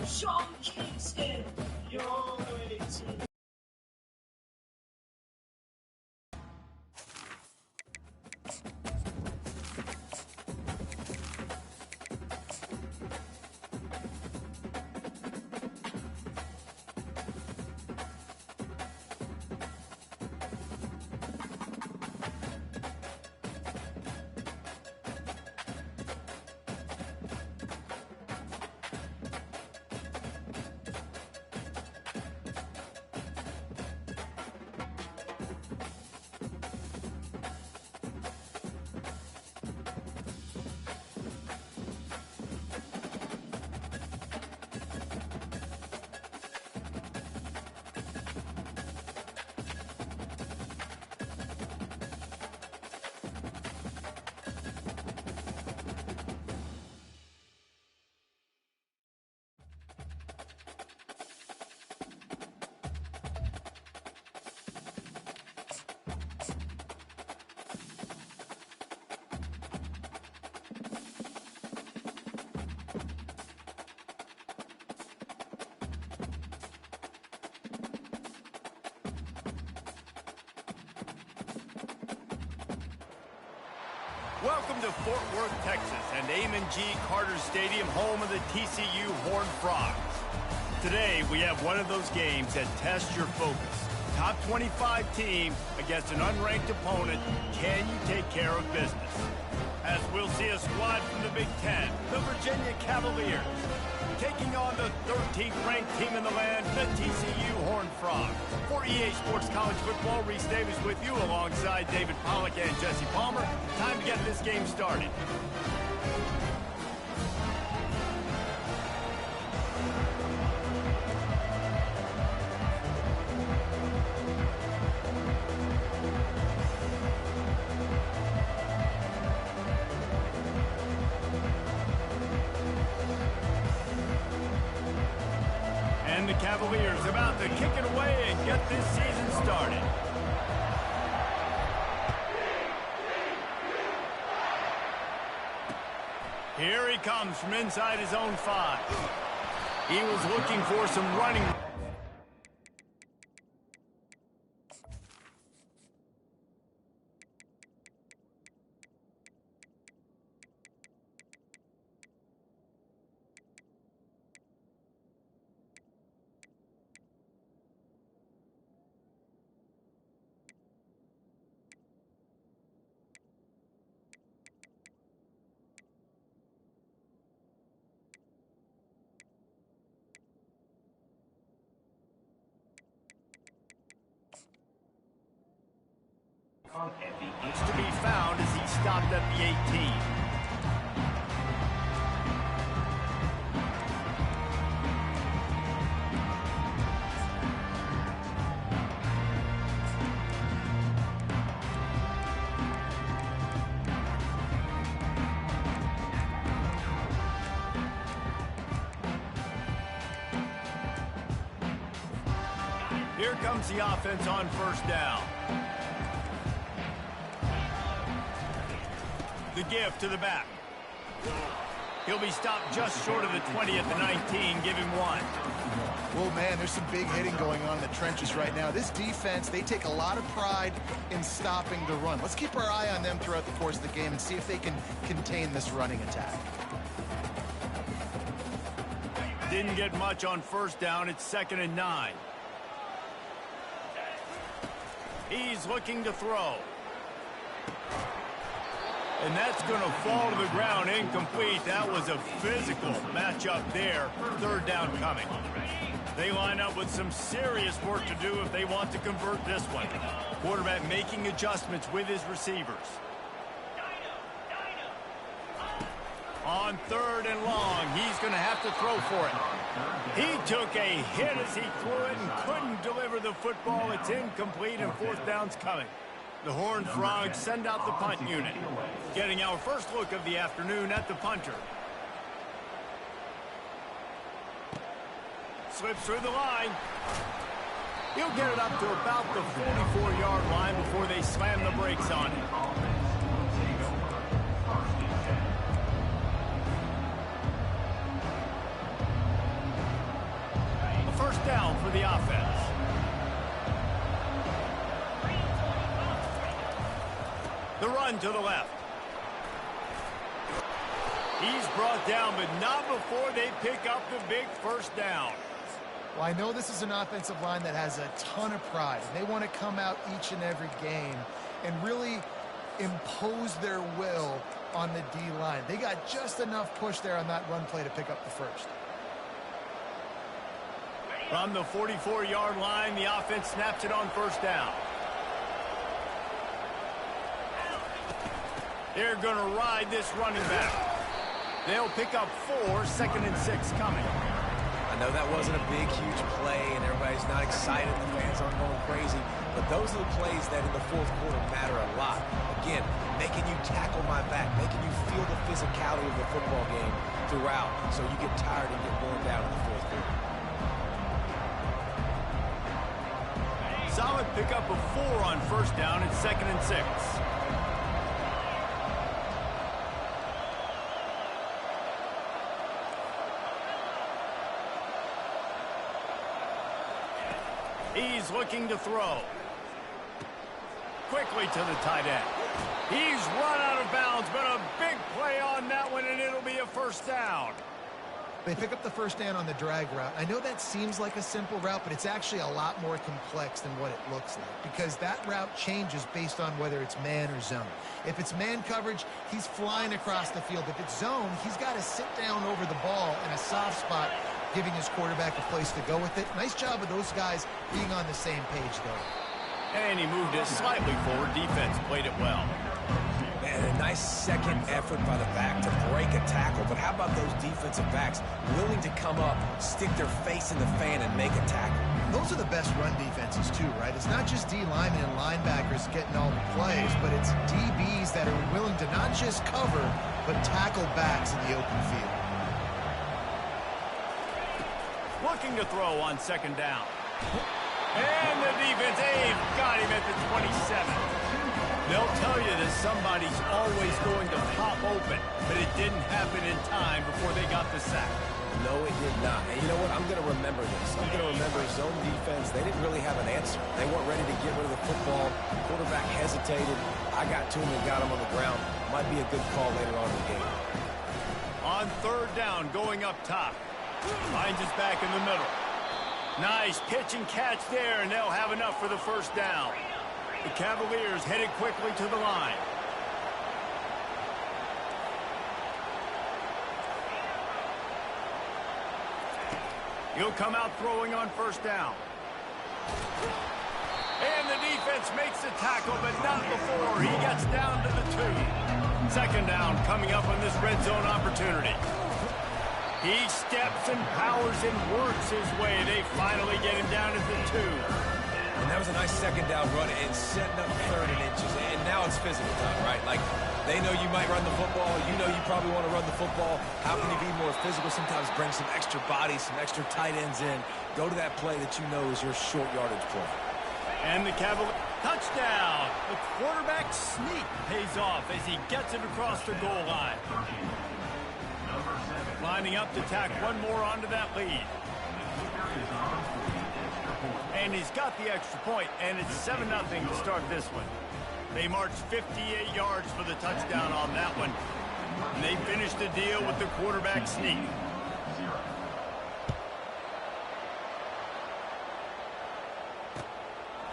Sean Kingston, you're waiting. Welcome to Fort Worth, Texas, and Amon G. Carter Stadium, home of the TCU Horned Frogs. Today, we have one of those games that tests your focus. Top 25 team against an unranked opponent. Can you take care of business? As we'll see a squad from the Big Ten, the Virginia Cavaliers, taking on the 13th ranked team in the land, the TCU Horned Frogs. For EA Sports College Football, Reese Davis with you alongside David Pollack and Jesse Palmer. Time to get this game started. And the Cavaliers about to kick it away and get this season started. Here he comes from inside his own 5. He was looking for some running. It's to be found as he stopped at the 18. Here comes the offense on first down. The give to the back. He'll be stopped just short of the 20 at the 19. Give him 1. Well, man, there's some big hitting going on in the trenches right now. This defense, they take a lot of pride in stopping the run. Let's keep our eye on them throughout the course of the game and see if they can contain this running attack. Didn't get much on first down. It's 2nd and 9. He's looking to throw. And that's going to fall to the ground incomplete. That was a physical matchup there. 3rd down coming. They line up with some serious work to do if they want to convert this one. Quarterback making adjustments with his receivers. On 3rd and long, he's going to have to throw for it. He took a hit as he threw it and couldn't deliver the football. It's incomplete and 4th down's coming. The Horned Frogs send out the punt unit. Getting our first look of the afternoon at the punter. Slips through the line. He'll get it up to about the 44-yard line before they slam the brakes on it. A first down for the offense. The run to the left. He's brought down, but not before they pick up the big first down. Well, I know this is an offensive line that has a ton of pride. They want to come out each and every game and really impose their will on the D-line. They got just enough push there on that run play to pick up the first. From the 44-yard line, the offense snaps it on first down. They're going to ride this running back. They'll pick up 4, 2nd and 6 coming. I know that wasn't a big, huge play, and everybody's not excited. The fans aren't going crazy. But those are the plays that in the fourth quarter matter a lot. Again, making you tackle my back, making you feel the physicality of the football game throughout so you get tired and get worn down in the fourth quarter. Solid pickup of 4 on first down and 2nd and 6. He's looking to throw. Quickly to the tight end. He's run out of bounds, but a big play on that one, and it'll be a first down. They pick up the first down on the drag route. I know that seems like a simple route, but it's actually a lot more complex than what it looks like because that route changes based on whether it's man or zone. If it's man coverage, he's flying across the field. If it's zone, he's got to sit down over the ball in a soft spot, giving his quarterback a place to go with it. Nice job of those guys being on the same page, though. And he moved it slightly forward. Defense played it well. Man, a nice second effort by the back to break a tackle. But how about those defensive backs willing to come up, stick their face in the fan, and make a tackle? Those are the best run defenses, too, right? It's not just D linemen and linebackers getting all the plays, but it's DBs that are willing to not just cover, but tackle backs in the open field. Looking to throw on second down. And the defense, got him at the 27. They'll tell you that somebody's always going to pop open, but it didn't happen in time before they got the sack. No, it did not. And you know what? I'm going to remember this. I'm going to remember zone defense. They didn't really have an answer. They weren't ready to get rid of the football. Quarterback hesitated. I got to him and got him on the ground. Might be a good call later on in the game. On third down, going up top. Finds his back in the middle. Nice pitch and catch there, and they'll have enough for the first down. The Cavaliers headed quickly to the line. He'll come out throwing on first down. And the defense makes the tackle, but not before he gets down to the 2. Second down coming up on this red zone opportunity. He steps and powers and works his way. They finally get him down at the 2. And that was a nice second down run and setting up 3rd and inches. And now it's physical time, right? Like, they know you might run the football. You know you probably want to run the football. How can you be more physical? Sometimes bring some extra bodies, some extra tight ends in. Go to that play that you know is your short yardage play. And the Cavaliers touchdown. The quarterback sneak pays off as he gets it across the goal line. Lining up to tack one more onto that lead. And he's got the extra point, and it's 7-0 to start this one. They marched 58 yards for the touchdown on that one. And they finished the deal with the quarterback sneak.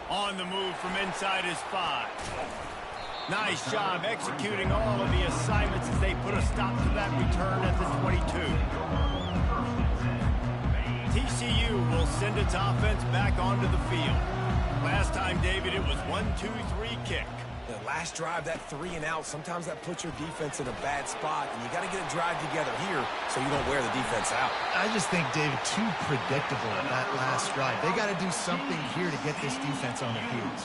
On the move from inside his 5. Nice job executing all of the assignments as they put a stop to that return at the 22. TCU will send its offense back onto the field. Last time, David, it was 1-2-3 kick. The last drive, that 3 and out, sometimes that puts your defense in a bad spot, and you got to get a drive together here so you don't wear the defense out. I just think, David, too predictable that last drive. They got to do something here to get this defense on their heels.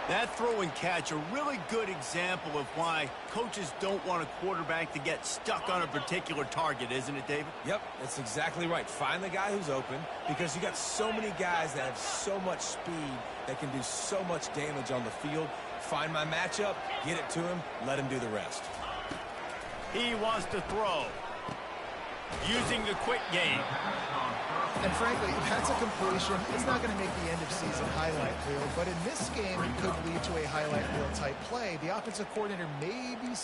That throw and catch, a really good example of why coaches don't want a quarterback to get stuck on a particular target, isn't it, David? Yep, that's exactly right. Find the guy who's open, because you got so many guys that have so much speed that can do so much damage on the field. Find my matchup, get it to him, let him do the rest. He wants to throw. Using the quick game. And frankly, if that's a completion, it's not going to make the end-of-season highlight reel. But in this game, it could lead to a highlight reel-type play. The offensive coordinator may be...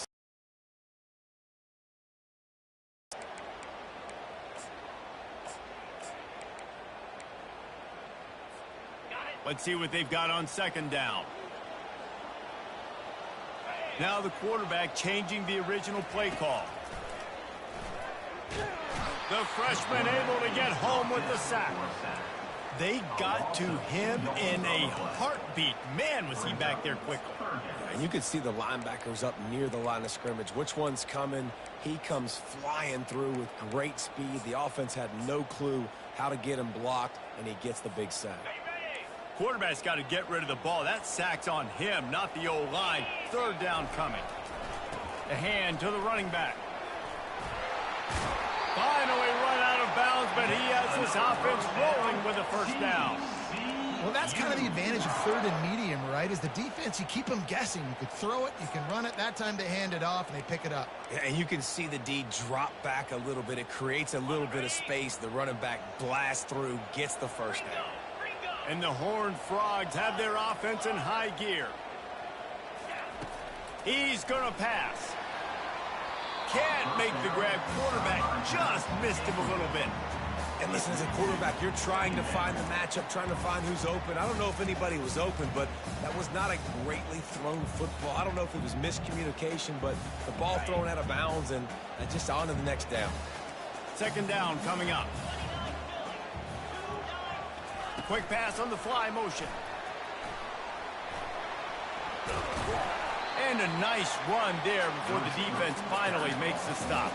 Let's see what they've got on second down. Now the quarterback changing the original play call. The freshman able to get home with the sack. They got to him in a heartbeat. Man, was he back there quickly. And you could see the linebackers up near the line of scrimmage. Which one's coming? He comes flying through with great speed. The offense had no clue how to get him blocked, and he gets the big sack. Quarterback's got to get rid of the ball. That sack's on him, not the O-line. Third down coming. The hand to the running back. Finally run out of bounds, but he has this offense rolling with a first down. Well, that's kind of the advantage of third and medium, right? Is the defense, you keep them guessing. You could throw it, you can run it. That time they hand it off, and they pick it up. And you can see the D drop back a little bit. It creates a little bit of space. The running back blasts through, gets the first down. And the Horned Frogs have their offense in high gear. He's going to pass. Can't make the grab. Quarterback just missed him a little bit. And listen, as a quarterback, you're trying to find the matchup, trying to find who's open. I don't know if anybody was open, but that was not a greatly thrown football. I don't know if it was miscommunication, but the ball thrown out of bounds and just on to the next down. Second down coming up. Quick pass on the fly motion. And a nice run there before the defense finally makes the stop.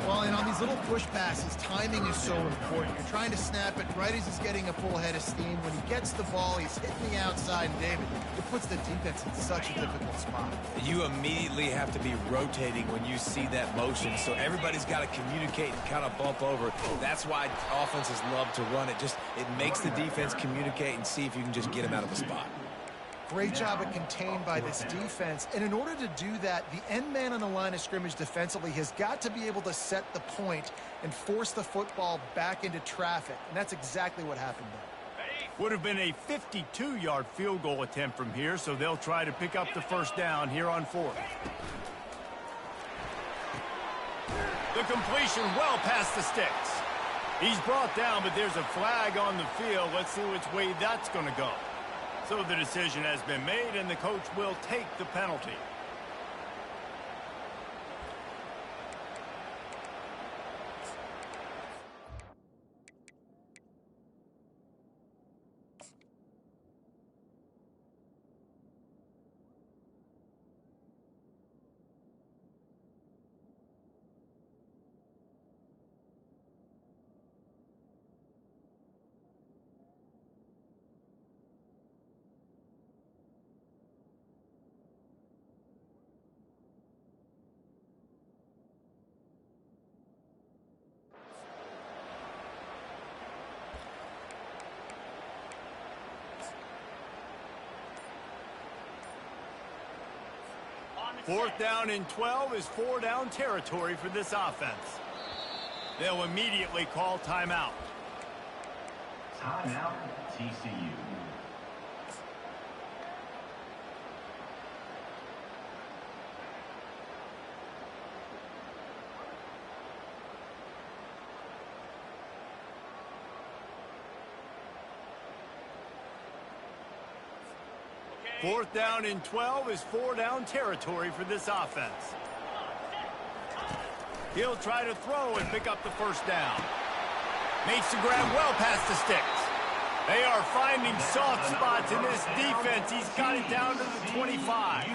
Well, and on these little push passes, timing is so important. You're trying to snap it right as he's getting a full head of steam. When he gets the ball, he's hitting the outside, and David, it puts the defense in such a difficult spot. You immediately have to be rotating when you see that motion, so everybody's got to communicate and kind of bump over. That's why offenses love to run it. It makes the defense communicate and see if you can just get him out of the spot. Great job of contained by this defense. And in order to do that, the end man on the line of scrimmage defensively has got to be able to set the point and force the football back into traffic. And that's exactly what happened there. Would have been a 52-yard field goal attempt from here, so they'll try to pick up the first down here on fourth. The completion well past the sticks. He's brought down, but there's a flag on the field. Let's see which way that's going to go. So the decision has been made, and the coach will take the penalty. Fourth down and 12 is four-down territory for this offense. They'll immediately call timeout. Timeout, TCU. Fourth down and 12 is four-down territory for this offense. He'll try to throw and pick up the first down. Makes the grab well past the sticks. They are finding soft spots in this defense. He's got it down to the 25.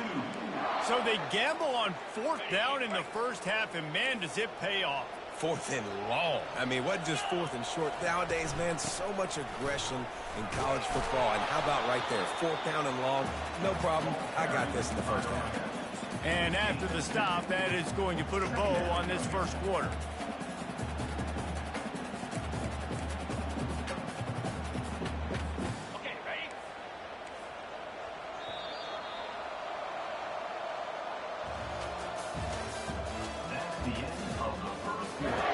So they gamble on fourth down in the first half, and man, does it pay off. 4th and long. I mean, what just 4th and short? Nowadays, man, so much aggression in college football. And how about right there? 4th down and long. No problem. I got this in the first half. And after the stop, that is going to put a bow on this first quarter. Okay, ready? That's the end of the first quarter.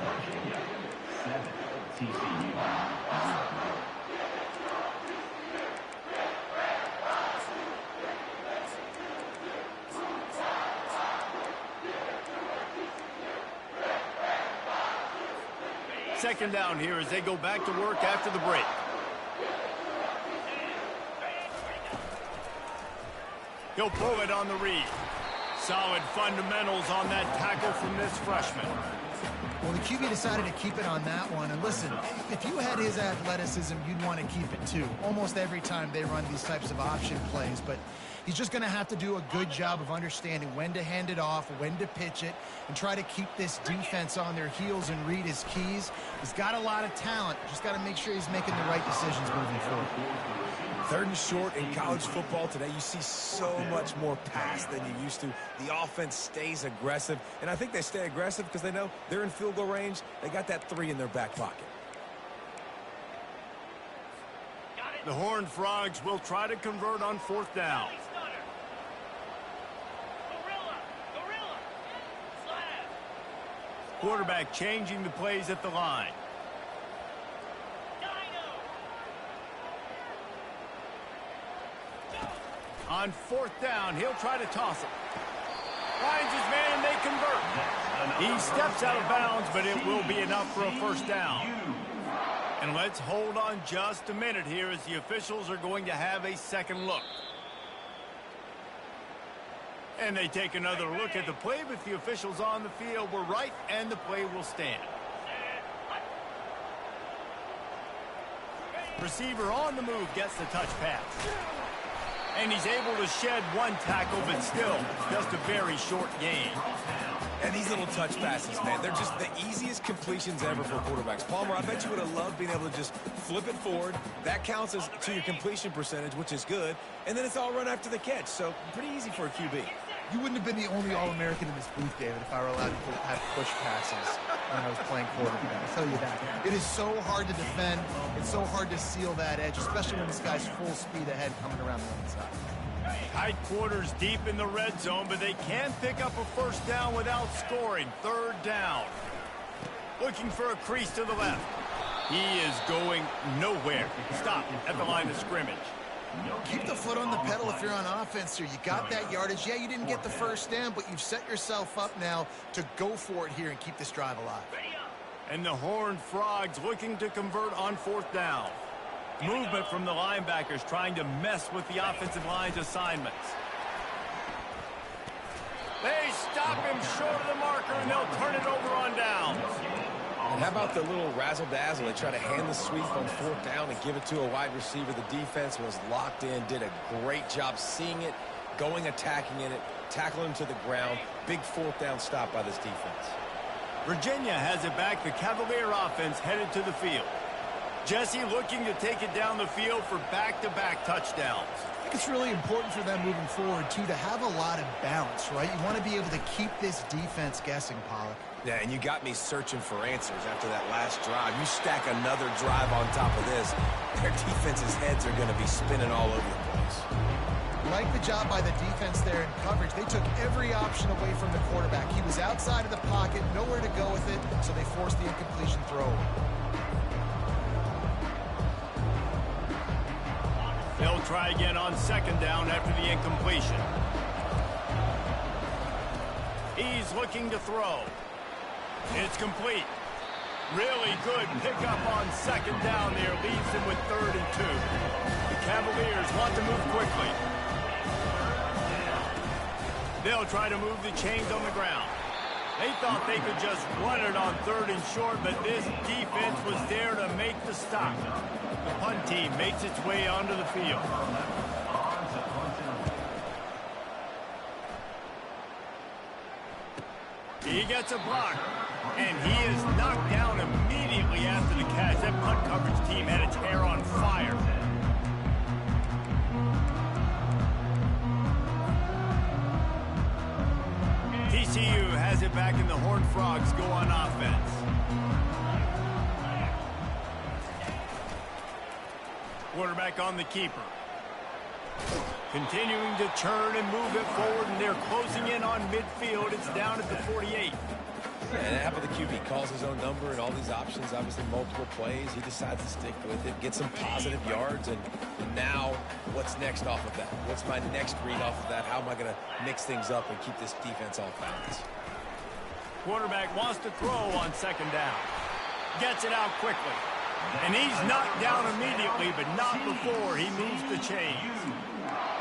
Virginia 7, TCU 0. Second down here as they go back to work after the break. He'll pull it on the read. Solid fundamentals on that tackle from this freshman. Well, the QB decided to keep it on that one. And listen, if you had his athleticism, you'd want to keep it too. Almost every time they run these types of option plays. But he's just going to have to do a good job of understanding when to hand it off, when to pitch it, and try to keep this defense on their heels and read his keys. He's got a lot of talent. Just got to make sure he's making the right decisions moving forward. 3rd and short in college football today, you see so much more pass than you used to. The offense stays aggressive, and I think they stay aggressive because they know they're in field goal range. They got that 3 in their back pocket. The Horned Frogs will try to convert on 4th down. Quarterback changing the plays at the line. On 4th down, he'll try to toss it. Finds his man, they convert. He steps out of bounds, but it will be enough for a first down. And let's hold on just a minute here as the officials are going to have a second look. And they take another look at the play, but the officials on the field were right, and the play will stand. Receiver on the move gets the touch pass. And he's able to shed one tackle, but still just a very short gain. And these little touch passes, man, they're just the easiest completions ever for quarterbacks. Palmer, I bet you would have loved being able to just flip it forward. That counts as to your completion percentage, which is good. And then it's all run after the catch, so pretty easy for a QB. You wouldn't have been the only All-American in this booth, David, if I were allowed to have push passes when I was playing quarterback. I'll tell you that. It is so hard to defend. It's so hard to seal that edge, especially when this guy's full speed ahead coming around the inside. Tight quarters deep in the red zone, but they can pick up a first down without scoring. 3rd down. Looking for a crease to the left. He is going nowhere. Stop at the line of scrimmage. Keep the foot on the pedal if you're on offense here. You got that yardage. Yeah, you didn't get the first down, but you've set yourself up now to go for it here and keep this drive alive. And the Horned Frogs looking to convert on 4th down. Movement from the linebackers trying to mess with the offensive line's assignments. They stop him short of the marker, and they'll turn it over on down. And how about the little razzle-dazzle? They try to hand the sweep on 4th down and give it to a wide receiver. The defense was locked in, did a great job seeing it, going, attacking in it, tackling him to the ground. Big 4th down stop by this defense. Virginia has it back. The Cavalier offense headed to the field. Jesse looking to take it down the field for back-to-back touchdowns. I think it's really important for them moving forward, too, to have a lot of balance, right? You want to be able to keep this defense guessing, Pollock. Yeah, and you got me searching for answers after that last drive. You stack another drive on top of this, their defense's heads are going to be spinning all over the place. Like the job by the defense there in coverage. They took every option away from the quarterback. He was outside of the pocket, nowhere to go with it, so they forced the incompletion throw. They'll try again on 2nd down after the incompletion. He's looking to throw. It's complete. Really good pickup on 2nd down there. Leaves him with 3rd and 2. The Cavaliers want to move quickly. They'll try to move the chains on the ground. They thought they could just run it on 3rd and short, but this defense was there to make the stop. The punt team makes its way onto the field. He He gets a block. And he is knocked down immediately after the catch. That punt coverage team had its hair on fire. TCU has it back and the Horned Frogs go on offense. Quarterback on the keeper. Continuing to churn and move it forward, and they're closing in on midfield. It's down at the 48. And half of the QB calls his own number and all these options, obviously multiple plays. He decides to stick with it, get some positive yards, and now what's next off of that? What's my next read off of that? How am I going to mix things up and keep this defense off balance? Quarterback wants to throw on second down. Gets it out quickly. And he's knocked down immediately, but not before he moves the chains.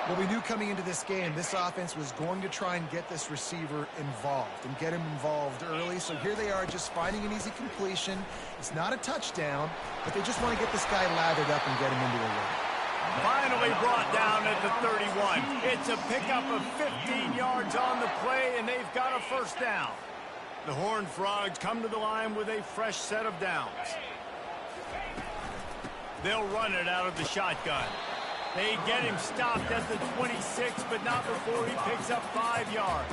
Well, we knew coming into this game, this offense was going to try and get this receiver involved and get him involved early. So here they are just finding an easy completion. It's not a touchdown, but they just want to get this guy lathered up and get him into a rhythm. Finally brought down at the 31. It's a pickup of 15 yards on the play, and they've got a first down. The Horned Frogs come to the line with a fresh set of downs. They'll run it out of the shotgun. They get him stopped at the 26, but not before he picks up 5 yards.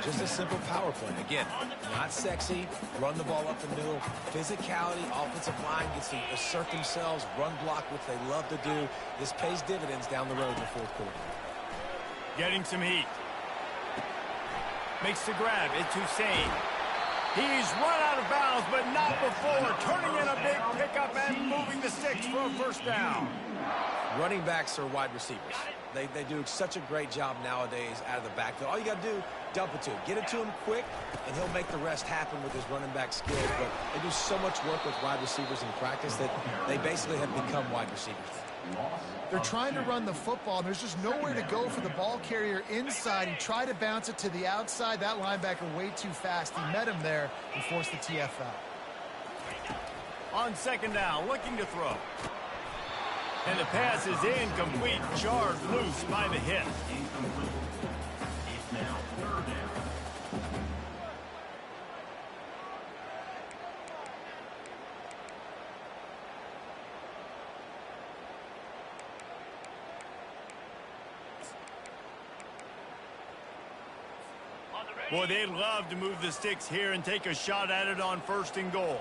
Just a simple power play. Again, not sexy, run the ball up the middle. Physicality, offensive line gets to assert themselves, run block, which they love to do. This pays dividends down the road in the fourth quarter. Getting some heat. Makes the grab. It's Hussein. He's run out of bounds, but not before. Turning in a big pickup and moving the sticks for a first down. Running backs are wide receivers. They do such a great job nowadays out of the backfield. All you got to do, dump it to him. Get it to him quick, and he'll make the rest happen with his running back skills. But they do so much work with wide receivers in practice that they basically have become wide receivers. They're trying to run the football, and there's just nowhere to go for the ball carrier inside. He tried to bounce it to the outside. That linebacker way too fast. He met him there and forced the TFL. On second down, looking to throw. And the pass is incomplete, jarred loose by the hit. It's now third down. Boy, they'd love to move the sticks here and take a shot at it on first and goal.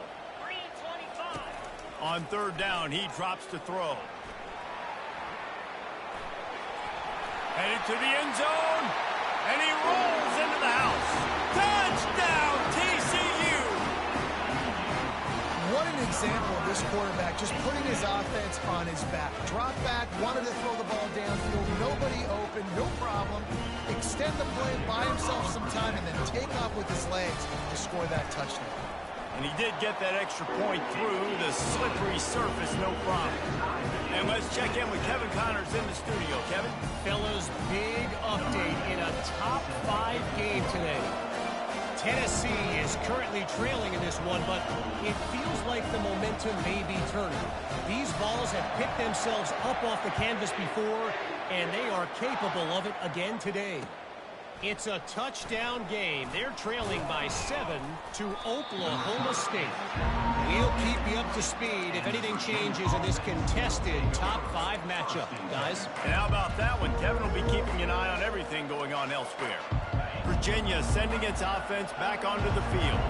3-25. On third down, he drops to throw. Headed to the end zone, and he rolls into the house. Touchdown, TCU! What an example of this quarterback just putting his offense on his back. Drop back, wanted to throw the ball downfield, nobody open, no problem. Extend the play, buy himself some time, and then take off with his legs to score that touchdown. And he did get that extra point through the slippery surface, no problem. And let's check in with Kevin Connors in the studio. Kevin? Fellas, big update in a top 5 game today. Tennessee is currently trailing in this one, but it feels like the momentum may be turning. These balls have picked themselves up off the canvas before, and they are capable of it again today. It's a touchdown game. They're trailing by 7 to Oklahoma State. We'll keep you up to speed if anything changes in this contested top 5 matchup, guys. And how about that one? Kevin will be keeping an eye on everything going on elsewhere. Virginia sending its offense back onto the field.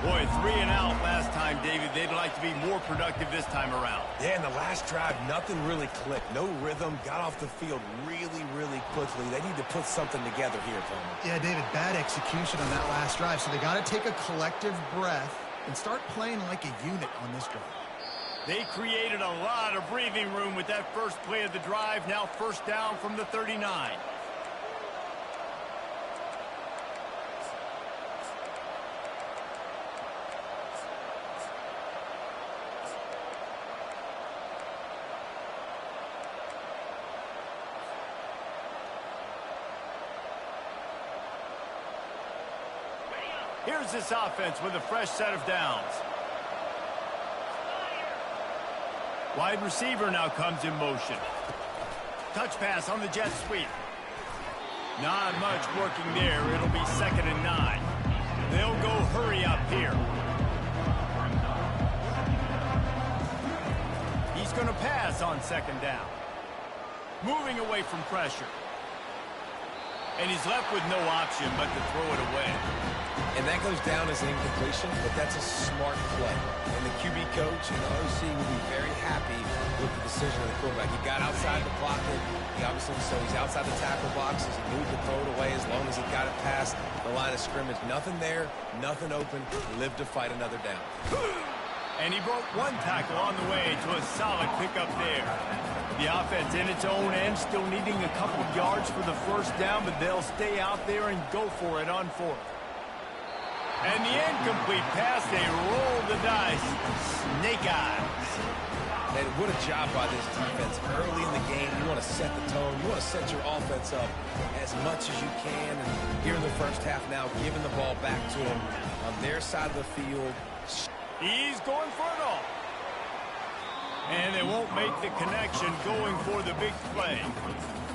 Boy, 3 and out last time, David. They'd like to be more productive this time around. Yeah, in the last drive, nothing really clicked. No rhythm, got off the field really, really quickly. They need to put something together here, Tony. Yeah, David, bad execution on that last drive, so they got to take a collective breath and start playing like a unit on this drive. They created a lot of breathing room with that first play of the drive. Now first down from the 39. Here's this offense with a fresh set of downs. Wide receiver now comes in motion. Touch pass on the jet sweep. Not much working there. It'll be 2nd and 9. They'll go hurry up here. He's going to pass on second down. Moving away from pressure. And he's left with no option but to throw it away. And that goes down as an incompletion, but that's a smart play. And the QB coach and the OC will be very happy with the decision of the quarterback. He got outside the pocket. He obviously, so he's outside the tackle box as he moved to throw it away as long as he got it past the line of scrimmage. Nothing there, nothing open. Lived to fight another down. And he broke one tackle on the way to a solid pickup there. The offense in its own end, still needing a couple yards for the first down, but they'll stay out there and go for it on fourth. And the incomplete pass, they roll the dice. Snake eyes. And what a job by this defense. Early in the game, you want to set the tone. You want to set your offense up as much as you can. And here in the first half now, giving the ball back to them on their side of the field. He's going for it all. And they won't make the connection going for the big play.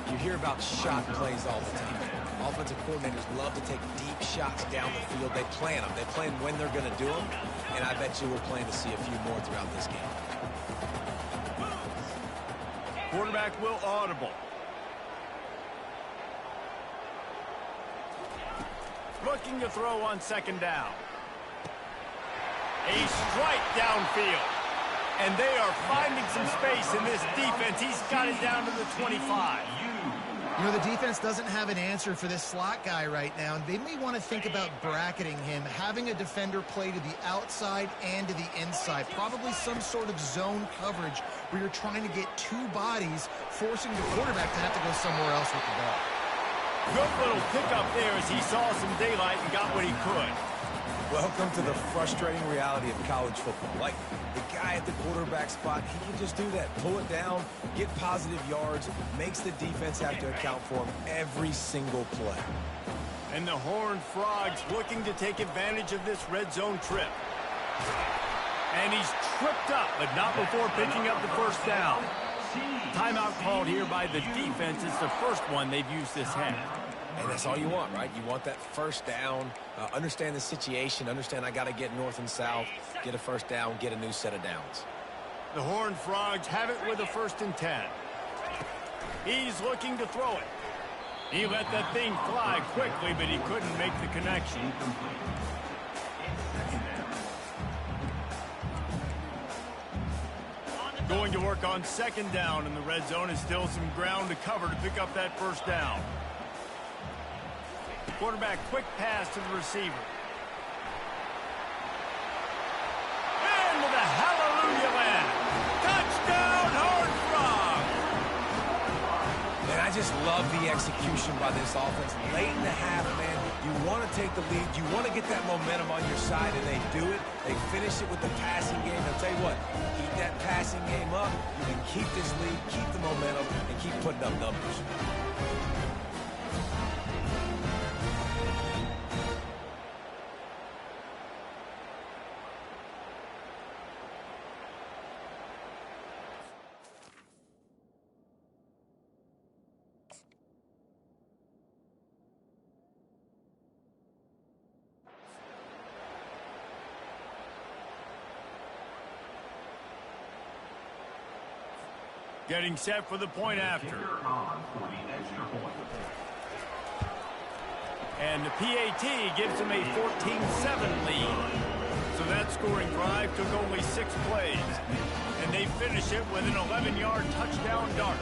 You hear about shot plays all the time. Offensive coordinators love to take deep shots down the field. They plan them. They plan when they're going to do them. And I bet you we're planning to see a few more throughout this game. Quarterback will audible. Looking to throw on second down. A strike downfield. And they are finding some space in this defense. He's got it down to the 25. You know, the defense doesn't have an answer for this slot guy right now, and they may want to think about bracketing him, having a defender play to the outside and to the inside. Probably some sort of zone coverage where you're trying to get two bodies, forcing the quarterback to have to go somewhere else with the ball. Good little pickup there as he saw some daylight and got what he could. Welcome to the frustrating reality of college football. Like, the guy at the quarterback spot, he can just do that. Pull it down, get positive yards, makes the defense have to account for him every single play. And the Horned Frogs looking to take advantage of this red zone trip. And he's tripped up, but not before picking up the first down. Timeout called here by the defense. It's the first one they've used this half. And that's all you want, right? You want that first down, understand the situation, understand I got to get north and south, get a first down, get a new set of downs. The Horned Frogs have it with a 1st and 10. He's looking to throw it. He let that thing fly quickly, but he couldn't make the connection. Going to work on second down in the red zone, and still some ground to cover to pick up that first down. Quarterback, quick pass to the receiver. And with a hallelujah land. Touchdown, Horned Frogs! And I just love the execution by this offense. Late in the half, man, you want to take the lead. You want to get that momentum on your side, and they do it. They finish it with the passing game. I'll tell you what, keep that passing game up. You can keep this lead, keep the momentum, and keep putting up numbers. Getting set for the point after. And the PAT gives them a 14-7 lead. So that scoring drive took only 6 plays. And they finish it with an 11-yard touchdown dart.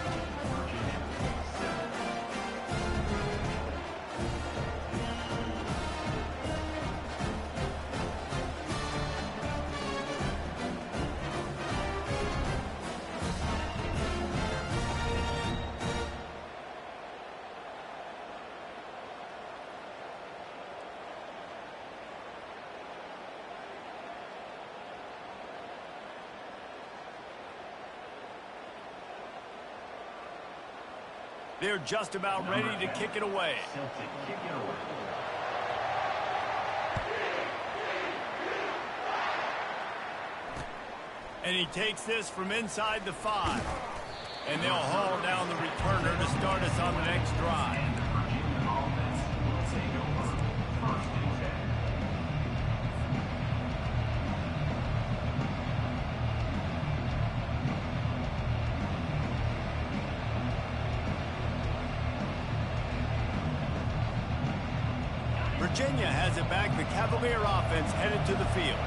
They're just about ready to kick it away. And he takes this from inside the 5. And they'll haul down the returner to start us on the next drive. Virginia has it back. The Cavalier offense headed to the field.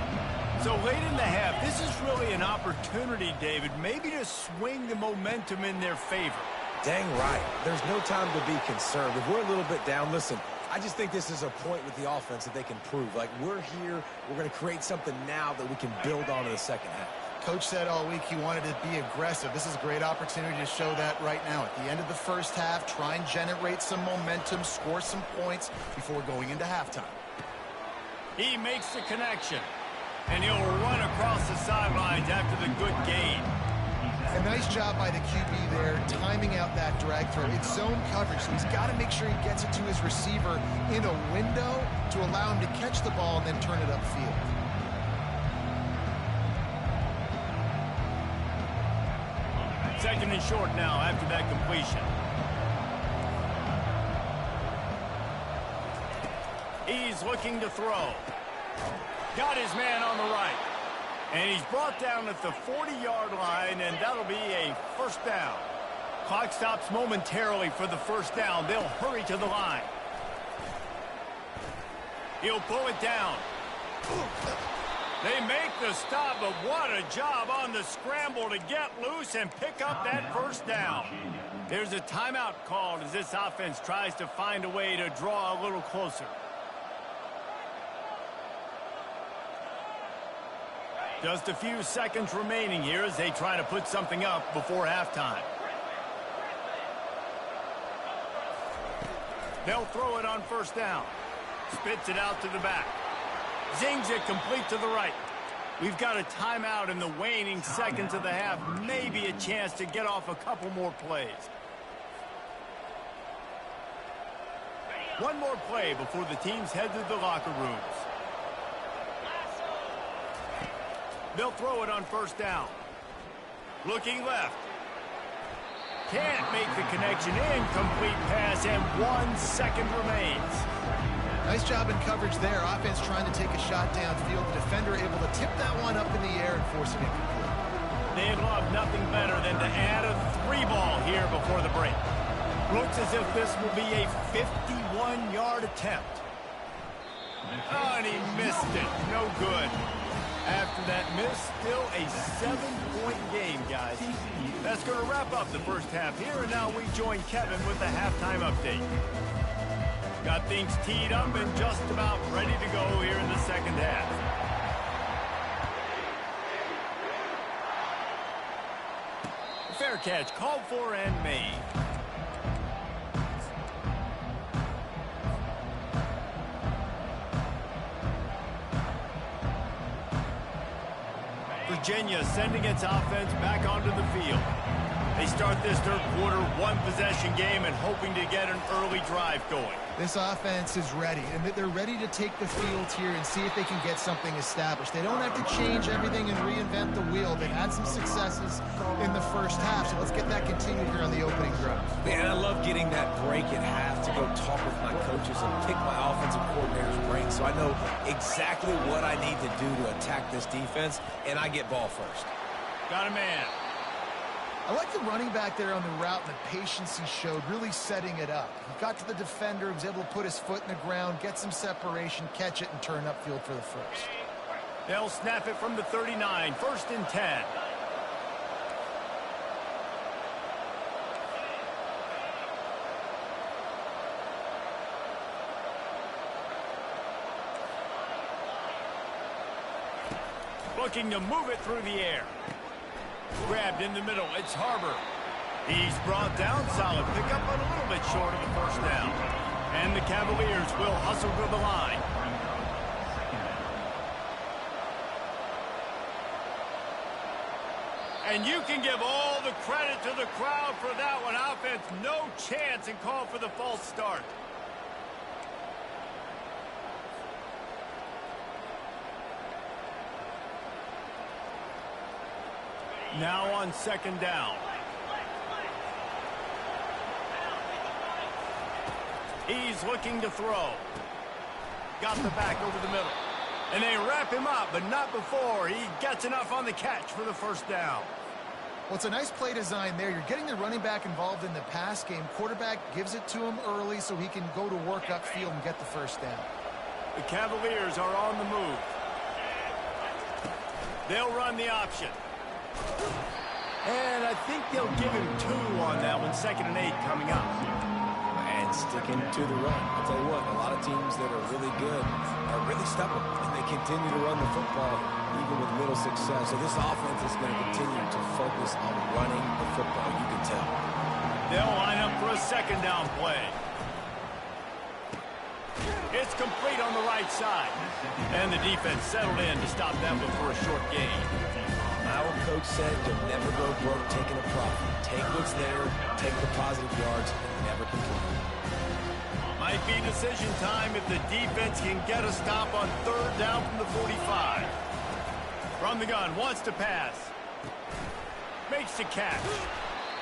So late in the half, this is really an opportunity, David, maybe to swing the momentum in their favor. Dang right. There's no time to be concerned. If we're a little bit down, listen, I just think this is a point with the offense that they can prove. Like, we're here, we're going to create something now that we can build on in the second half. Coach said all week he wanted to be aggressive. This is a great opportunity to show that right now. At the end of the first half, try and generate some momentum, score some points before going into halftime. He makes the connection, and he'll run across the sidelines after the good gain. A nice job by the QB there, timing out that drag throw. It's zone coverage, so he's got to make sure he gets it to his receiver in a window to allow him to catch the ball and then turn it upfield. Second and short now after that completion. He's looking to throw. Got his man on the right. And he's brought down at the 40-yard line, and that'll be a first down. Clock stops momentarily for the first down. They'll hurry to the line. He'll pull it down. They make the stop, but what a job on the scramble to get loose and pick up that first down. There's a timeout called as this offense tries to find a way to draw a little closer. Just a few seconds remaining here as they try to put something up before halftime. They'll throw it on first down. Spits it out to the back. Zings it complete to the right. We've got a timeout in the waning seconds of the half. Maybe a chance to get off a couple more plays. One more play before the teams head to the locker rooms. They'll throw it on first down. Looking left. Can't make the connection. Incomplete pass, and 1 second remains. Nice job in coverage there. Offense trying to take a shot downfield. The defender able to tip that one up in the air and force it incomplete. They'd love nothing better than to add a 3-ball here before the break. Looks as if this will be a 51-yard attempt. Oh, and he missed it. No good. After that miss, still a 7-point game, guys. That's going to wrap up the first half here, and now we join Kevin with the halftime update. Got things teed up and just about ready to go here in the second half. Fair catch called for and made. Virginia sending its offense back onto the field. They start this third quarter one-possession game and hoping to get an early drive going. This offense is ready, and they're ready to take the field here and see if they can get something established. They don't have to change everything and reinvent the wheel. They've had some successes in the first half, so let's get that continued here on the opening drive. Man, I love getting that break at half to go talk with my coaches and pick my offensive coordinator's brain so I know exactly what I need to do to attack this defense, and I get ball first. Got a man. I like the running back there on the route and the patience he showed, really setting it up. He got to the defender, he was able to put his foot in the ground, get some separation, catch it, and turn upfield for the first. They'll snap it from the 39, 1st and 10. Looking to move it through the air. Grabbed in the middle. It's Harbor. He's brought down. Solid pickup, but a little bit short of the first down. And the Cavaliers will hustle to the line. And you can give all the credit to the crowd for that one. Offense, no chance, and call for the false start. Now on second down. He's looking to throw. Got the back over the middle. And they wrap him up, but not before he gets enough on the catch for the first down. Well, it's a nice play design there. You're getting the running back involved in the pass game. Quarterback gives it to him early so he can go to work upfield and get the first down. The Cavaliers are on the move. They'll run the option. And I think they'll give him 2 on that one. 2nd and 8 coming up. And sticking to the run. I'll tell you what, a lot of teams that are really good are really stubborn, and they continue to run the football even with little success. So this offense is going to continue to focus on running the football, you can tell. They'll line up for a 2nd down play. It's complete on the right side. And the defense settled in to stop that one for a short gain. Our coach said you'll never go broke taking a profit. Take what's there, take the positive yards, and never complain. Might be decision time if the defense can get a stop on 3rd down from the 45. From the gun, wants to pass. Makes the catch.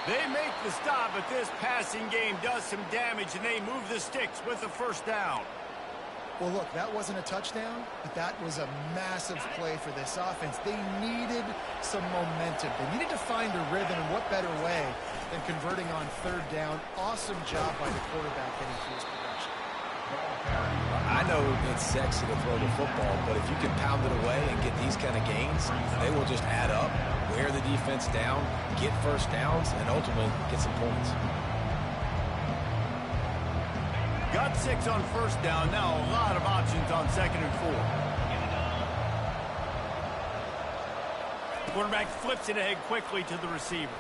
They make the stop, but this passing game does some damage, and they move the sticks with the 1st down. Well, look, that wasn't a touchdown, but that was a massive play for this offense. They needed some momentum. They needed to find a rhythm, and what better way than converting on 3rd down. Awesome job by the quarterback getting through his progression. I know it's sexy to throw the football, but if you can pound it away and get these kind of gains, they will just add up, wear the defense down, get 1st downs, and ultimately get some points. Got 6 on 1st down. Now a lot of options on 2nd and 4. Quarterback flips it ahead quickly to the receiver.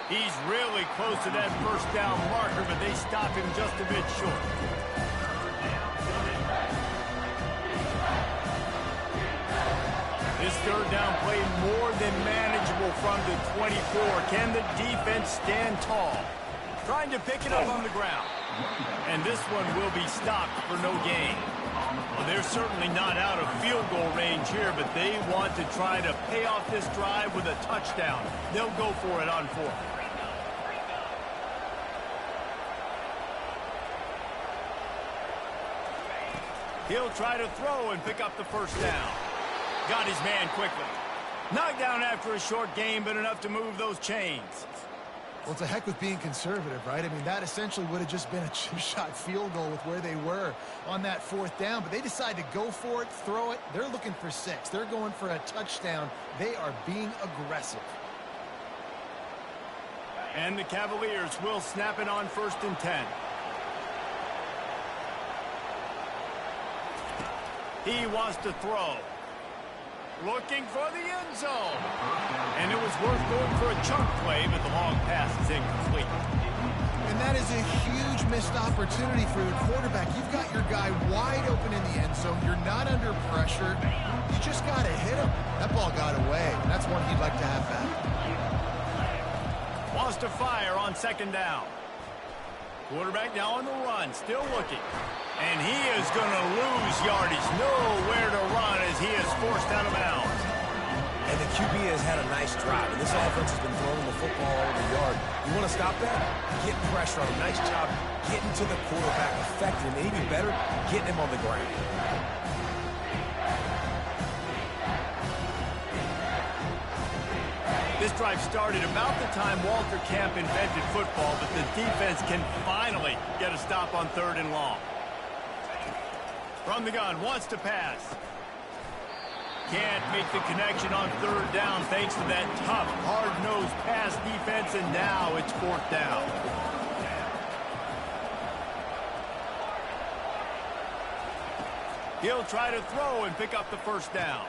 He's really close to that 1st down marker, but they stop him just a bit short. This 3rd down play more than manageable from the 24. Can the defense stand tall? Trying to pick it up on the ground. And this one will be stopped for no gain. Well, they're certainly not out of field goal range here, but they want to try to pay off this drive with a touchdown. They'll go for it on 4th. He'll try to throw and pick up the 1st down. Got his man quickly. Knocked down after a short game, but enough to move those chains. Well, to heck with being conservative, right? I mean, that essentially would have just been a 2-shot field goal with where they were on that 4th down. But they decide to go for it, throw it. They're looking for 6. They're going for a touchdown. They are being aggressive. And the Cavaliers will snap it on 1st and 10. He wants to throw. Looking for the end zone. And it was worth going for a chunk play, but the long pass is incomplete. And that is a huge missed opportunity for the quarterback. You've got your guy wide open in the end zone. You're not under pressure. You just got to hit him. That ball got away. And that's one he'd like to have back. Wants to fire on 2nd down. Quarterback now on the run, still looking. And he is going to lose yardage. Nowhere to run as he is forced out of bounds. And the QB has had a nice drive, and this offense has been throwing the football over the yard. You want to stop that? Get pressure on him. Nice job getting to the quarterback, affecting him. And even better, getting him on the ground. This drive started about the time Walter Camp invented football, but the defense can finally get a stop on 3rd and long. From the gun, wants to pass. Can't make the connection on 3rd down thanks to that tough, hard-nosed pass defense, and now it's 4th down. He'll try to throw and pick up the 1st down.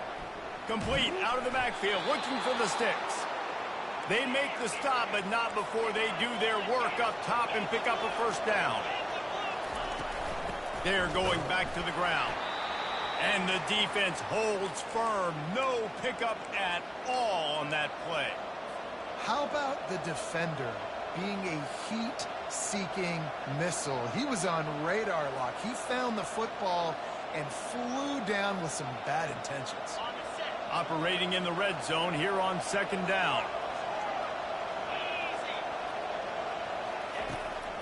Complete out of the backfield, looking for the sticks. They make the stop, but not before they do their work up top and pick up a 1st down. They're going back to the ground. And the defense holds firm. No pickup at all on that play. How about the defender being a heat-seeking missile? He was on radar lock. He found the football and flew down with some bad intentions. Operating in the red zone here on 2nd down.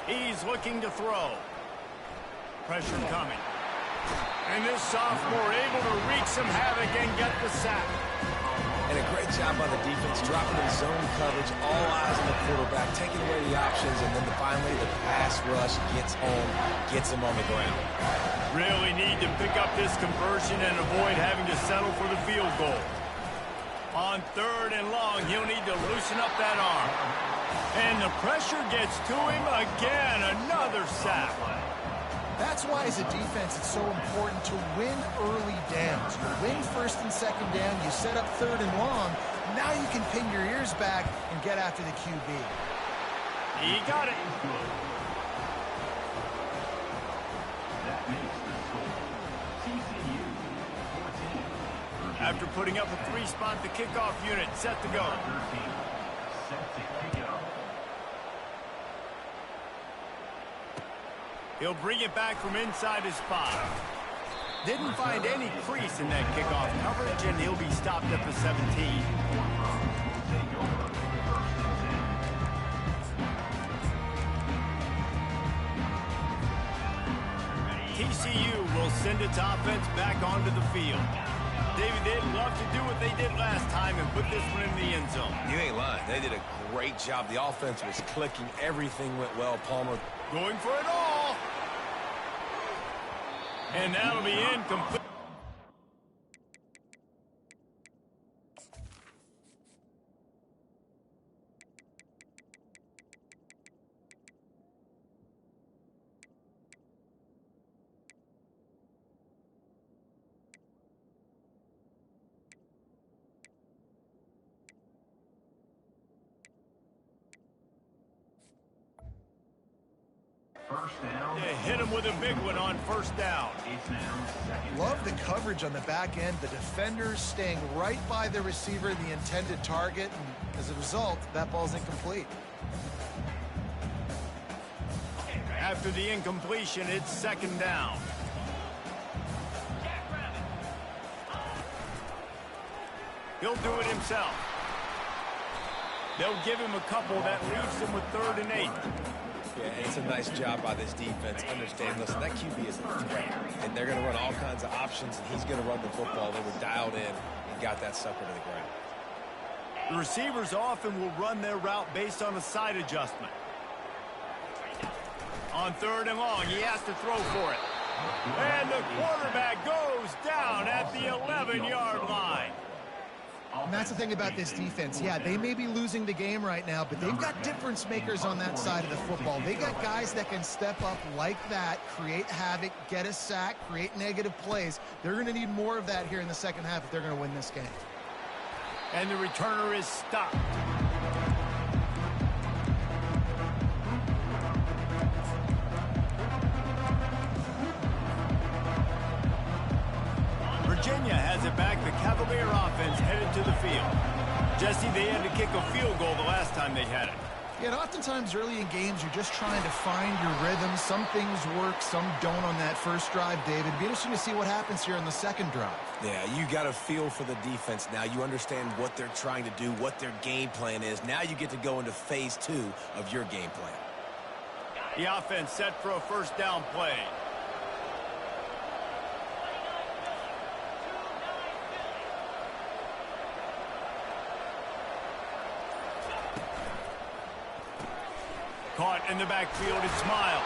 He's looking to throw. Pressure coming. And this sophomore able to wreak some havoc and get the sack. And a great job by the defense, dropping in zone coverage, all eyes on the quarterback, taking away the options, and then finally the pass rush, gets home, gets him on the ground. Really need to pick up this conversion and avoid having to settle for the field goal. On 3rd and long, he'll need to loosen up that arm. And the pressure gets to him again. Another sack. That's why, as a defense, it's so important to win early downs. You win 1st and 2nd down, you set up 3rd and long. Now you can pin your ears back and get after the QB. He got it. That makes the score. TCU 14. After putting up a 3-spot, the kickoff unit set to go. 13. Set to kick it off. He'll bring it back from inside his spot. Didn't find any crease in that kickoff coverage, and he'll be stopped at the 17. TCU will send its offense back onto the field. David, they'd love to do what they did last time and put this one in the end zone. You ain't lying. They did a great job. The offense was clicking. Everything went well. Palmer going for it all. And that'll be incomplete. First down. They hit him with a big one on 1st down. It's now 2nd. Love the coverage on the back end. The defenders staying right by the receiver, the intended target. And as a result, that ball's incomplete. After the incompletion, it's 2nd down. He'll do it himself. They'll give him a couple that leaves him with 3rd and 8. Yeah, it's a nice job by this defense. Understand, listen, that QB is a threat, and they're going to run all kinds of options, and he's going to run the football. They were dialed in and got that sucker to the ground. The receivers often will run their route based on a side adjustment. On 3rd and long, he has to throw for it. And the quarterback goes down at the 11-yard line. And that's the thing about this defense. Yeah, they may be losing the game right now, but they've got difference makers on that side of the football. They got guys that can step up like that, create havoc, get a sack, create negative plays. They're going to need more of that here in the 2nd half if they're going to win this game. And the returner is stopped. Virginia has it back. The Cavalier offense headed to the field. Jesse, they had to kick a field goal the last time they had it. Yeah, and oftentimes early in games, you're just trying to find your rhythm. Some things work, some don't on that first drive, David. It'd be interesting to see what happens here on the 2nd drive. Yeah, you got a feel for the defense now. You understand what they're trying to do, what their game plan is. Now you get to go into phase 2 of your game plan. The offense set for a 1st down play. Caught in the backfield, it's Miles.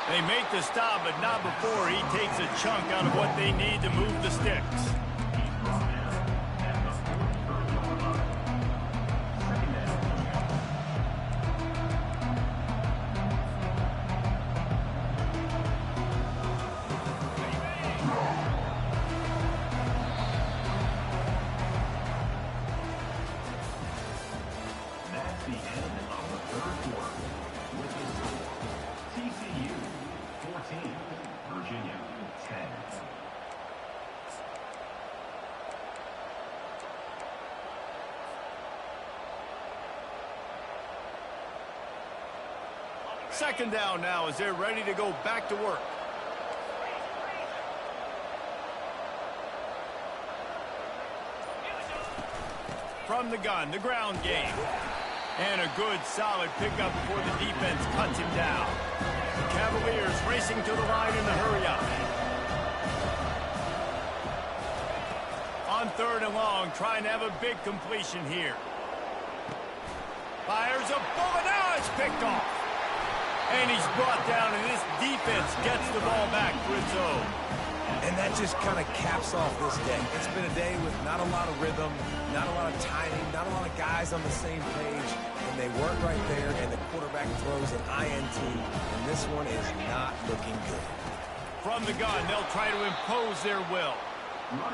They make the stop, but not before he takes a chunk out of what they need to move the sticks. That's the end of the 3rd quarter. With the score, TCU 14, Virginia 10. Second down now as they're ready to go back to work. From the gun, the ground game. And a good, solid pickup before the defense cuts him down. The Cavaliers racing to the line in the hurry-up. On 3rd and long, trying to have a big completion here. Fires a bullet. Now it's picked off. And he's brought down, and this defense gets the ball back for its own. And that just kind of caps off this day. It's been a day with not a lot of rhythm, not a lot of timing, not a lot of guys on the same page. And they work right there, and the quarterback throws an INT. And this one is not looking good. From the gun, they'll try to impose their will.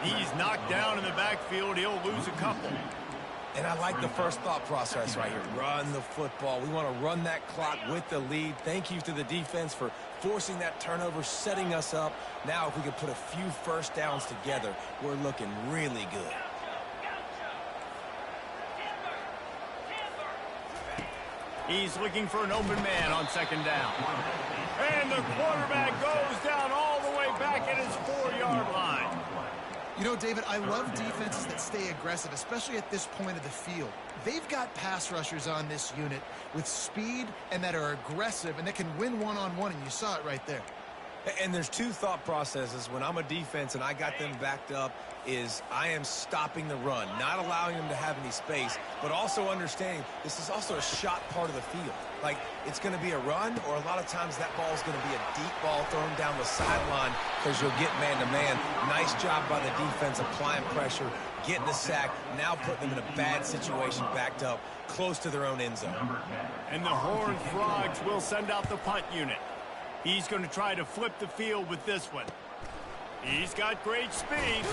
He's knocked down in the backfield. He'll lose a couple. And I like the first thought process right here. Run the football. We want to run that clock with the lead. Thank you to the defense for forcing that turnover, setting us up. Now, if we could put a few first downs together, we're looking really good. He's looking for an open man on second down. And the quarterback goes down all the way back at his 4-yard line. You know, David, I love defenses that stay aggressive, especially at this point of the field. They've got pass rushers on this unit with speed and that are aggressive and that can win one-on-one, and you saw it right there. And there's two thought processes when I'm a defense and I got them backed up is I am stopping the run, not allowing them to have any space, but also understanding this is also a shot part of the field. Like, it's going to be a run, or a lot of times that ball is going to be a deep ball thrown down the sideline because you'll get man-to-man. Nice job by the defense applying pressure, getting the sack, now putting them in a bad situation backed up close to their own end zone. And the Horned Frogs will send out the punt unit. He's going to try to flip the field with this one. He's got great speed.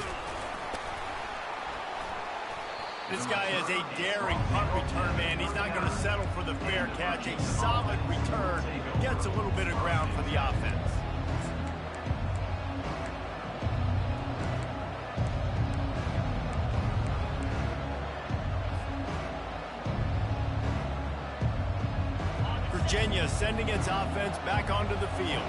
This guy is a daring punt return man. He's not going to settle for the fair catch. A solid return gets a little bit of ground for the offense. Virginia sending its offense back onto the field.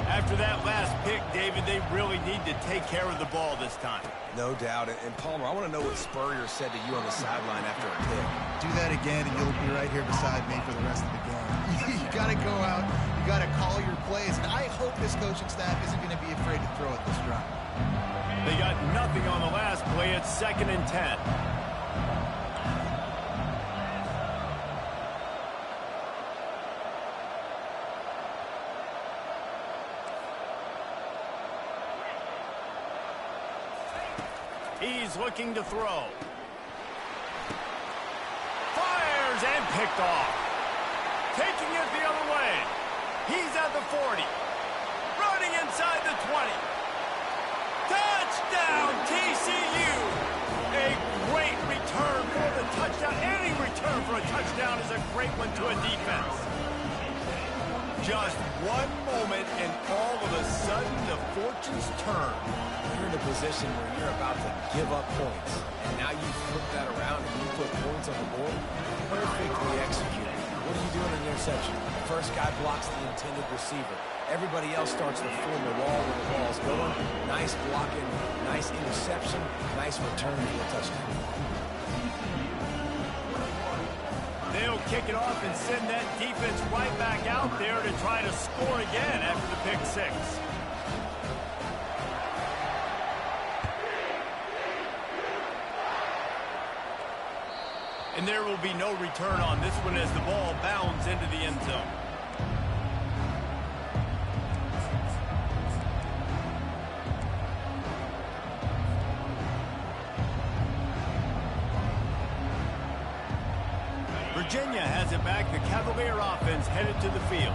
After that last pick, David, they really need to take care of the ball this time. No doubt. And Palmer, I want to know what Spurrier said to you on the sideline after a pick. Do that again, and you'll be right here beside me for the rest of the game. You got to go out. You got to call your plays. And I hope this coaching staff isn't going to be afraid to throw at this drive. They got nothing on the last play. It's 2nd and 10. He's looking to throw. Fires and picked off. Taking it the other way. He's at the 40. Running inside the 20. Touchdown, TCU. A great return for the touchdown. Any return for a touchdown is a great one to a defense. Just one moment, and all of a sudden, the fortunes turn. You're in a position where you're about to give up points, and now you flip that around and you put points on the board. Perfectly executed. What do you do in an interception? The first guy blocks the intended receiver. Everybody else starts to form the wall where the ball's going. Nice blocking, nice interception, nice return for a touchdown. They'll kick it off and send that defense right back out there to try to score again after the pick six. And there will be no return on this one as the ball bounds into the end zone. Virginia has it back. The Cavalier offense headed to the field.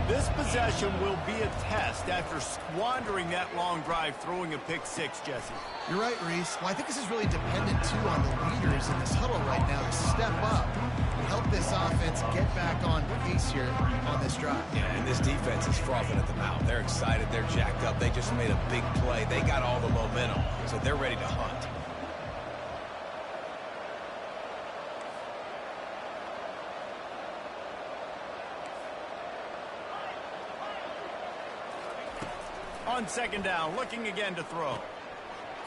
This possession will be a test after squandering that long drive, throwing a pick six, Jesse. You're right, Reese. Well, I think this is really dependent, too, on the leaders in this huddle right now to step up and help this offense get back on pace here on this drive. Yeah, and this defense is frothing at the mouth. They're excited. They're jacked up. They just made a big play. They got all the momentum, so they're ready to hunt. On second down, looking again to throw.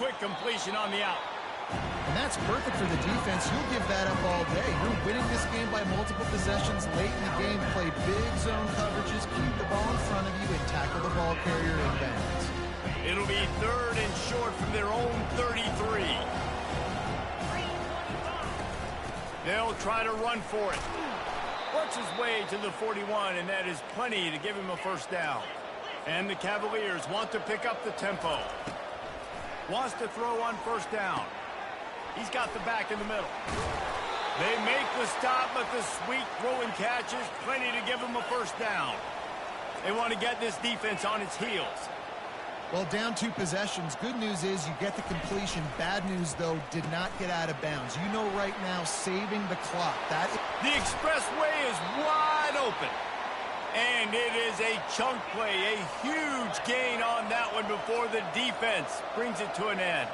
Quick completion on the out. And that's perfect for the defense. You'll give that up all day. You're winning this game by multiple possessions late in the game. Play big zone coverages, keep the ball in front of you, and tackle the ball carrier in bounds. It'll be 3rd and short from their own 33. They'll try to run for it. Work works his way to the 41, and that is plenty to give him a first down. And the Cavaliers want to pick up the tempo. Wants to throw on first down. He's got the back in the middle. They make the stop, but the sweet throw and catch is plenty to give him a first down. They want to get this defense on its heels. Well, down 2 possessions. Good news is you get the completion. Bad news, though, did not get out of bounds. You know right now, saving the clock. The expressway is wide open. And it is a chunk play, a huge gain on that one before the defense brings it to an end.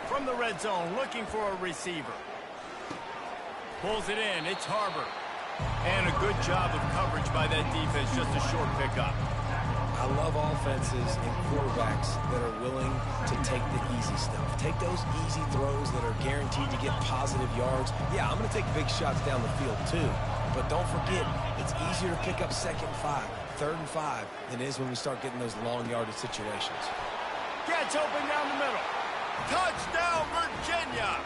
From the red zone, looking for a receiver. Pulls it in. It's Harbor. And a good job of coverage by that defense, just a short pickup. I love offenses and quarterbacks that are willing to take the easy stuff. Take those easy throws that are guaranteed to get positive yards. Yeah, I'm going to take big shots down the field too. But don't forget, it's easier to pick up 2nd and 5, 3rd and 5 than it is when we start getting those long yardage situations. Gets open down the middle. Touchdown, Virginia!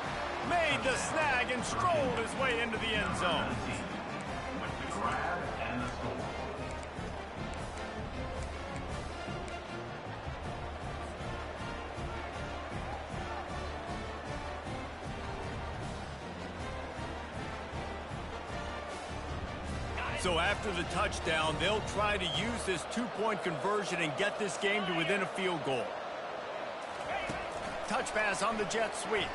Made the snag and strolled his way into the end zone. So after the touchdown, they'll try to use this 2-point conversion and get this game to within a field goal. Touch pass on the jet sweep.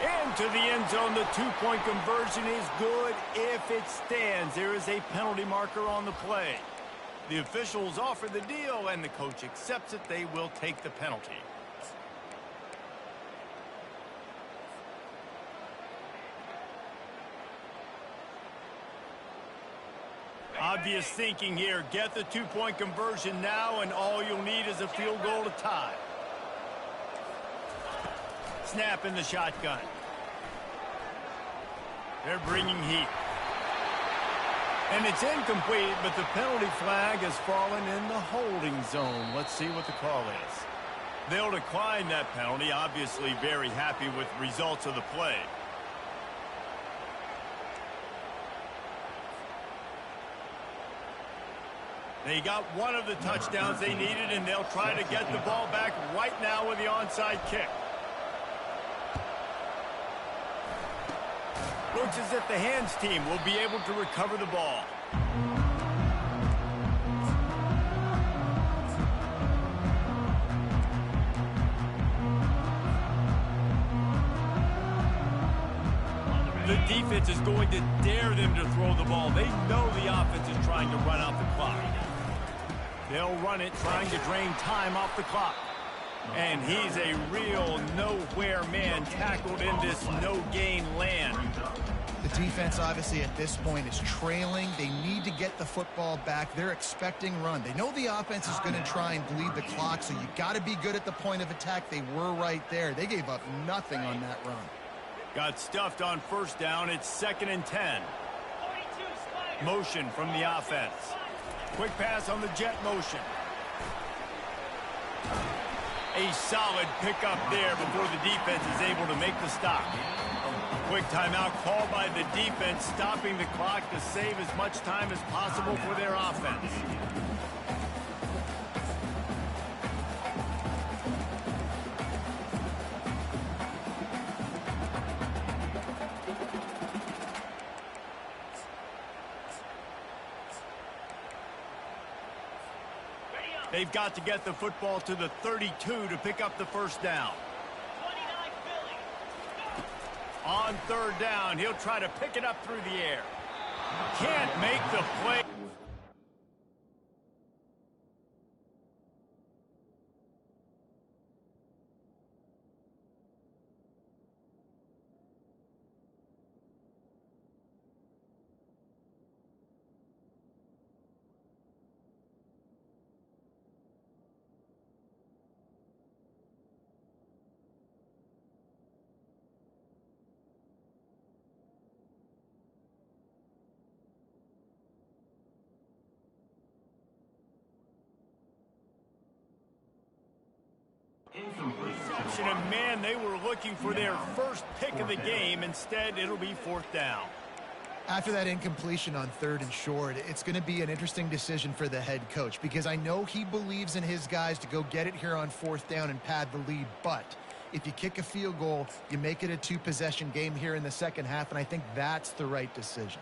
Into the end zone. The 2-point conversion is good if it stands. There is a penalty marker on the play. The officials offer the deal, and the coach accepts it. They will take the penalty. Obvious thinking here. Get the 2-point conversion now, and all you'll need is a field goal to tie. Snap in the shotgun. They're bringing heat. And it's incomplete, but the penalty flag has fallen in the holding zone. Let's see what the call is. They'll decline that penalty. Obviously very happy with the results of the play. They got one of the touchdowns they needed, and they'll try to get the ball back right now with the onside kick. Looks as if the hands team will be able to recover the ball. The defense is going to dare them to throw the ball. They know the offense is trying to run out the clock. They'll run it, trying to drain time off the clock. And he's a real nowhere man, tackled in this no-gain land. The defense, obviously, at this point is trailing. They need to get the football back. They're expecting run. They know the offense is going to try and bleed the clock, so you got to be good at the point of attack. They were right there. They gave up nothing on that run. Got stuffed on first down. It's 2nd and 10. Motion from the offense. Quick pass on the jet motion. A solid pickup there before the defense is able to make the stop. Quick timeout called by the defense, stopping the clock to save as much time as possible for their offense. They've got to get the football to the 32 to pick up the first down. On 3rd down, he'll try to pick it up through the air. Can't make the play. Incomplete. Reception, and man, they were looking for their first pick of the game. Instead, it'll be fourth down. After that incompletion on 3rd and short, it's going to be an interesting decision for the head coach because I know he believes in his guys to go get it here on 4th down and pad the lead, but if you kick a field goal, you make it a 2-possession game here in the second half, and I think that's the right decision.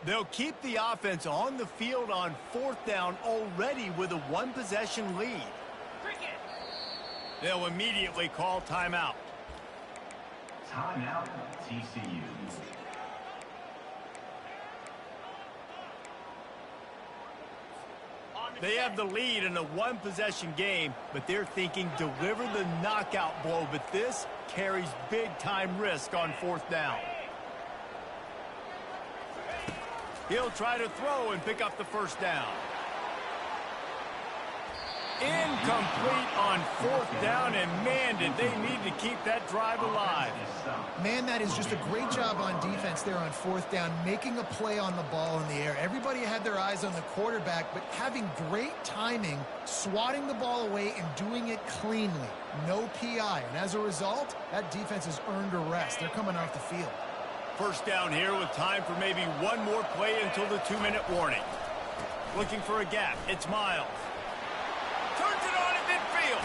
They'll keep the offense on the field on 4th down already with a 1-possession lead. They'll immediately call timeout. Timeout, TCU. They have the lead in a 1-possession game, but they're thinking deliver the knockout blow, but this carries big-time risk on 4th down. He'll try to throw and pick up the first down. Incomplete on 4th down, and man, did they need to keep that drive alive. Man, that is just a great job on defense there on 4th down, making a play on the ball in the air. Everybody had their eyes on the quarterback, but having great timing, swatting the ball away, and doing it cleanly. No PI, and as a result, that defense has earned a rest. They're coming off the field. First down here with time for maybe one more play until the 2-minute warning. Looking for a gap. It's Miles. Turns it on at midfield.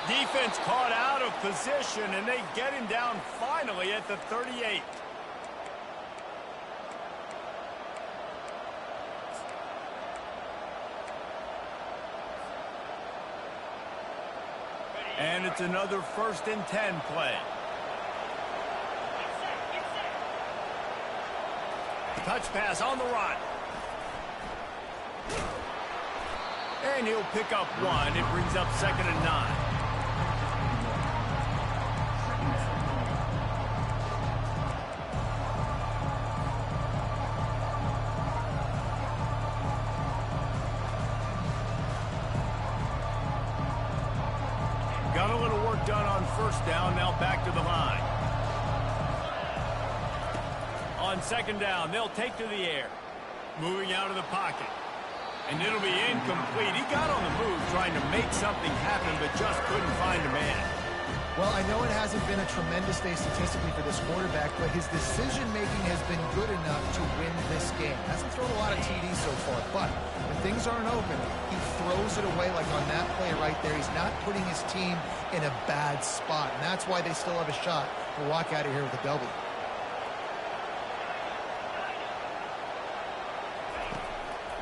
Defense caught out of position, and they get him down finally at the 38. And it's another 1st and 10 play. Touch pass on the run. And he'll pick up 1. It brings up 2nd and 9. Got a little work done on 1st down. Now back to the line. On 2nd down, they'll take to the air. Moving out of the pocket. And it'll be incomplete. He got on the move trying to make something happen, but just couldn't find a man. Well, I know it hasn't been a tremendous day statistically for this quarterback, but his decision-making has been good enough to win this game. Hasn't thrown a lot of TDs so far, but when things aren't open, he throws it away like on that play right there. He's not putting his team in a bad spot, and that's why they still have a shot to walk out of here with a W.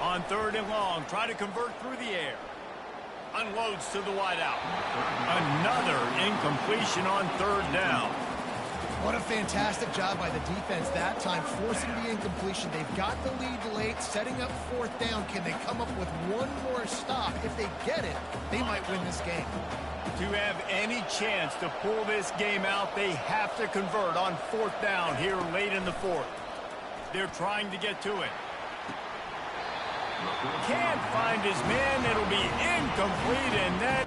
On 3rd and long, try to convert through the air. Unloads to the wideout. Another incompletion on 3rd down. What a fantastic job by the defense that time, forcing the incompletion. They've got the lead late, setting up 4th down. Can they come up with one more stop? If they get it, they might win this game. To have any chance to pull this game out, they have to convert on 4th down here late in the 4th. They're trying to get to it. Can't find his man. It'll be incomplete, and that...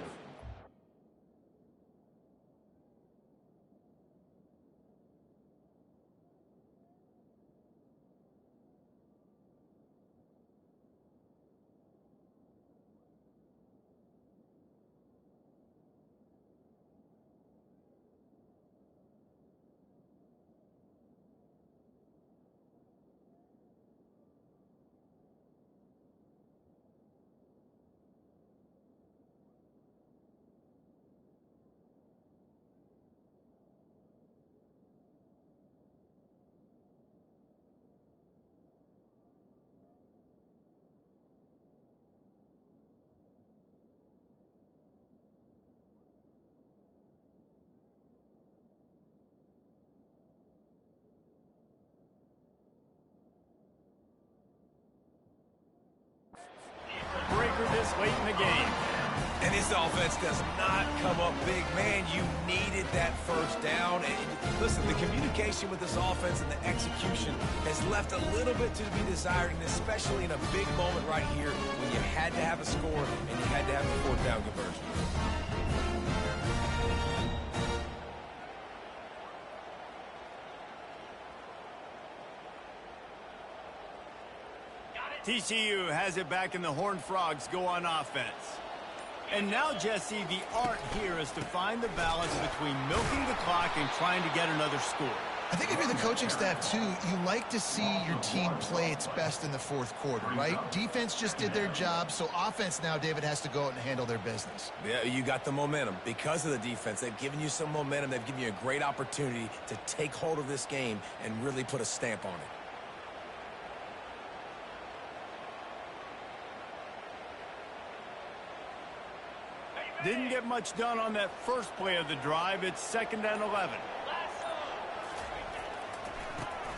breaker this late in the game. And this offense does not come up big. Man, you needed that 1st down. And listen, the communication with this offense and the execution has left a little bit to be desired, and especially in a big moment right here when you had to have a score and you had to have the 4th down conversion. TCU has it back, and the Horned Frogs go on offense. And now, Jesse, the art here is to find the balance between milking the clock and trying to get another score. I think if you're the coaching staff, too, you like to see your team play its best in the fourth quarter, right? Defense just did their job, so offense now, David, has to go out and handle their business. Yeah, you got the momentum. Because of the defense, they've given you some momentum. They've given you a great opportunity to take hold of this game and really put a stamp on it. Didn't get much done on that first play of the drive. It's 2nd and 11.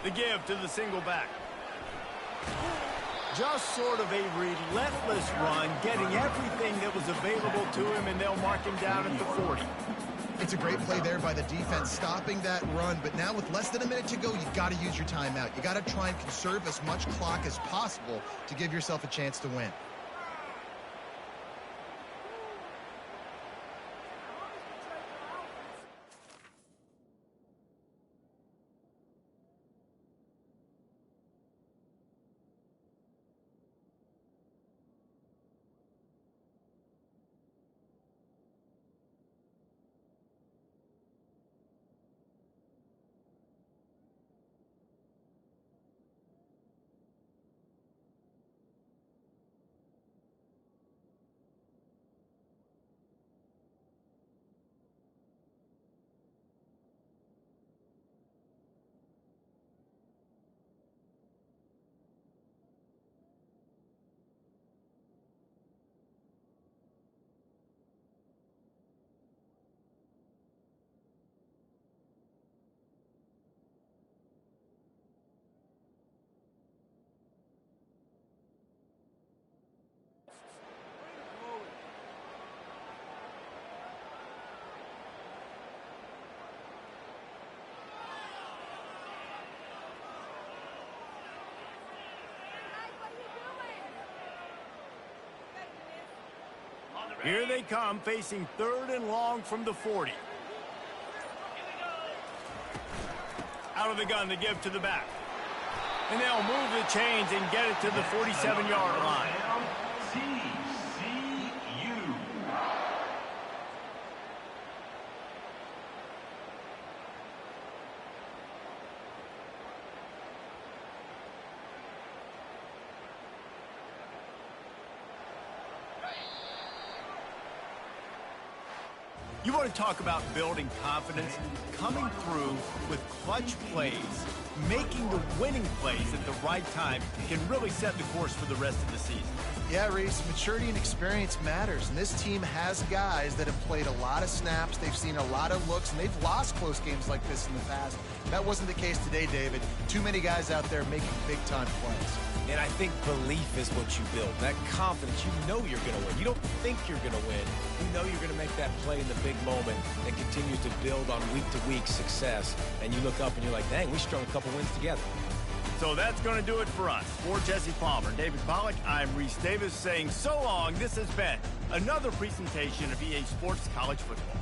The give to the single back. Just sort of a relentless run, getting everything that was available to him, and they'll mark him down at the 40. It's a great play there by the defense, stopping that run. But now with less than a minute to go, you've got to use your timeout. You got to try and conserve as much clock as possible to give yourself a chance to win. Here they come, facing 3rd and long from the 40. Out of the gun, the give to the back. And they'll move the chains and get it to the 47-yard line. TCU. You want to talk about building confidence? Coming through with clutch plays, making the winning plays at the right time can really set the course for the rest of the season. Yeah, Reese, maturity and experience matters, and this team has guys that have played a lot of snaps, they've seen a lot of looks, and they've lost close games like this in the past. That wasn't the case today, David. Too many guys out there making big-time plays. And I think belief is what you build. That confidence, you know you're going to win. You don't think you're going to win. You know you're going to make that play in the big moment that continues to build on week-to-week success. And you look up and you're like, dang, we strung a couple wins together. So that's going to do it for us. For Jesse Palmer, David Pollack, I'm Reese Davis saying so long. This has been another presentation of EA Sports College Football.